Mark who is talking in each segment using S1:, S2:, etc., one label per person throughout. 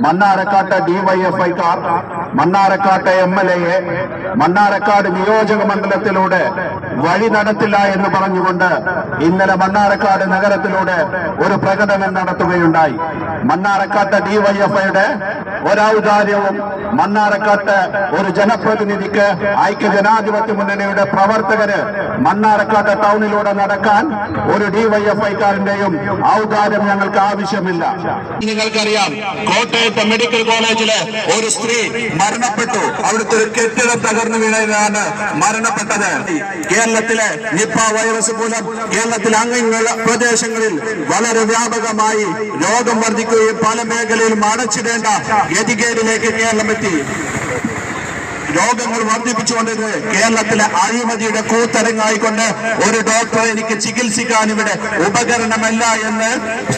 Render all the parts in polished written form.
S1: മണ്ണാർക്കാട് ഡിവൈഎഫ്ഐക്കാർ മണ്ണാർക്കാട് എംഎൽഎയെ മണ്ണാർക്കാട് നിയോജക മണ്ഡലത്തിലൂടെ വഴി നടത്തില്ല എന്ന് പറഞ്ഞുകൊണ്ട് ഇന്നലെ മണ്ണാർക്കാട് നഗരത്തിലൂടെ ഒരു പ്രകടനം നടത്തുകയുണ്ടായി. മണ്ണാർക്കാട് ഡിവൈഎഫ്ഐയുടെ ഒരൗദാര്യവും മണ്ണാർക്കാട് ഒരു ജനപ്രതിനിധിക്ക് ഐക്യജനാധിപത്യ മുന്നണിയുടെ പ്രവർത്തകര് മണ്ണാർക്കാട് ടൗണിലൂടെ നടക്കാൻ ഒരു ഡിവൈഎഫ്ഐക്കാരന്റെയും ഔദാര്യം ഞങ്ങൾക്ക് ആവശ്യമില്ല. നിങ്ങൾക്കറിയാം, കോട്ടയത്തെ മെഡിക്കൽ കോളേജിലെ ഒരു സ്ത്രീ മരണപ്പെട്ടു. അവിടുത്തെ ഒരു കെട്ടിടം തകർന്നു വീണതിലാണ് മരണപ്പെട്ടത്. കേരളത്തിലെ നിപ്പ വൈറസ് മൂലം കേരളത്തിലെ അങ്ങനെയുള്ള പ്രദേശങ്ങളിൽ വളരെ വ്യാപകമായി രോഗം വർദ്ധിക്കുകയും പല മേഖലയിലും അടച്ചിടേണ്ട ഗതികേടിലേക്ക് കേരളം എത്തി. രോഗങ്ങൾ വർദ്ധിപ്പിച്ചുകൊണ്ടിരുന്നത് കേരളത്തിലെ അഴിമതിയുടെ കൂത്തരങ്ങായിക്കൊണ്ട് ഒരു ഡോക്ടറെ എനിക്ക് ചികിത്സിക്കാൻ ഇവിടെ ഉപകരണമല്ല എന്ന്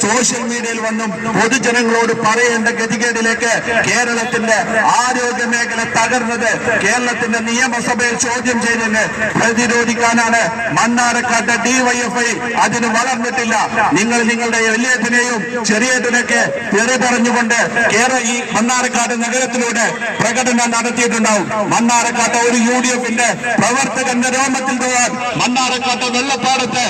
S1: സോഷ്യൽ മീഡിയയിൽ വന്നും പൊതുജനങ്ങളോട് പറയേണ്ട ഗതികേടിലേക്ക് കേരളത്തിന്റെ ആരോഗ്യ മേഖല തകർന്നത് കേരളത്തിന്റെ നിയമസഭയിൽ ചോദ്യം ചെയ്തതിന് പ്രതിരോധിക്കാനാണ് മണ്ണാർക്കാട് ഡിവൈഎഫ്ഐ. അതിന് വളർന്നിട്ടില്ല. നിങ്ങൾ നിങ്ങളുടെ വലിയതിനെയും ചെറിയതിനൊക്കെ തെറി പറഞ്ഞുകൊണ്ട് ഈ മണ്ണാർക്കാട് നഗരത്തിലൂടെ പ്രകടനം നടത്തിയിട്ടുണ്ടാവും. മണ്ണാർക്കാട് ഒരു യുഡിഎഫിന്റെ പ്രവർത്തകന്റെ രോമത്തിൽ തൊഴാൻ മണ്ണാർക്കാട് വെള്ളപ്പാടത്ത്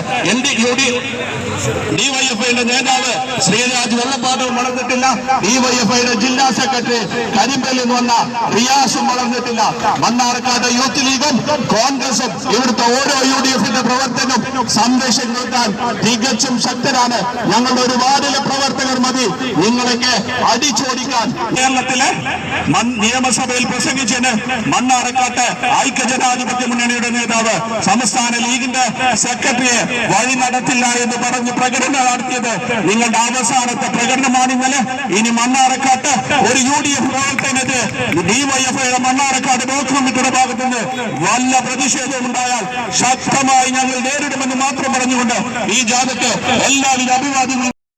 S1: ഡിവൈഎഫ്ഐയുടെ നേതാവ് ശ്രീരാജ് വെള്ളപ്പാടവും വളർന്നിട്ടില്ല. ഡിവൈഎഫ്ഐയുടെ ജില്ലാ സെക്രട്ടറി കരിമ്പലിൽ നിന്ന് വന്ന റിയാസും വളർന്നിട്ടില്ല. മണ്ണാർക്കാട് യൂത്ത് ലീഗും കോൺഗ്രസും ഇവിടുത്തെ ഓരോ യുഡിഎഫിന്റെ പ്രവർത്തനം സംരക്ഷണം നിർത്താൻ തികച്ചും ശക്തരാണ്. ഞങ്ങളുടെ ഒരു വാർഡിലെ പ്രവർത്തകർ മതി നിങ്ങളൊക്കെ അടിച്ചോടിക്കാൻ. കേരളത്തിലെ നിയമസഭയിൽ പ്രസംഗിച്ചതിന് മണ്ണാർക്കാട് ഐക്യജനാധിപത്യ മുന്നണിയുടെ നേതാവ് സംസ്ഥാന ലീഗിന്റെ സെക്രട്ടറിയെ വഴി നടത്തില്ല എന്ന് പറഞ്ഞ് പ്രകടനം നടത്തിയത് നിങ്ങളുടെ അവസാനത്തെ പ്രകടനമാണ് ഇന്നലെ. ഇനി മണ്ണാർക്കാട് ഒരു യുഡിഎഫ് പ്രവർത്തനത്തിന് ഡിവൈഎഫ്ഐയുടെ മണ്ണാർക്കാട് ബ്ലോക്ക് കമ്മിറ്റിയുടെ ഭാഗത്തുനിന്ന് വല്ല പ്രതിഷേധവും ഉണ്ടായാൽ ശക്തമായി ഞങ്ങൾ നേരിടുമെന്ന് മാത്രം പറഞ്ഞുകൊണ്ട് ഈ ജാഥയ്ക്ക് എല്ലാവിധ അഭിവാദ്യങ്ങളും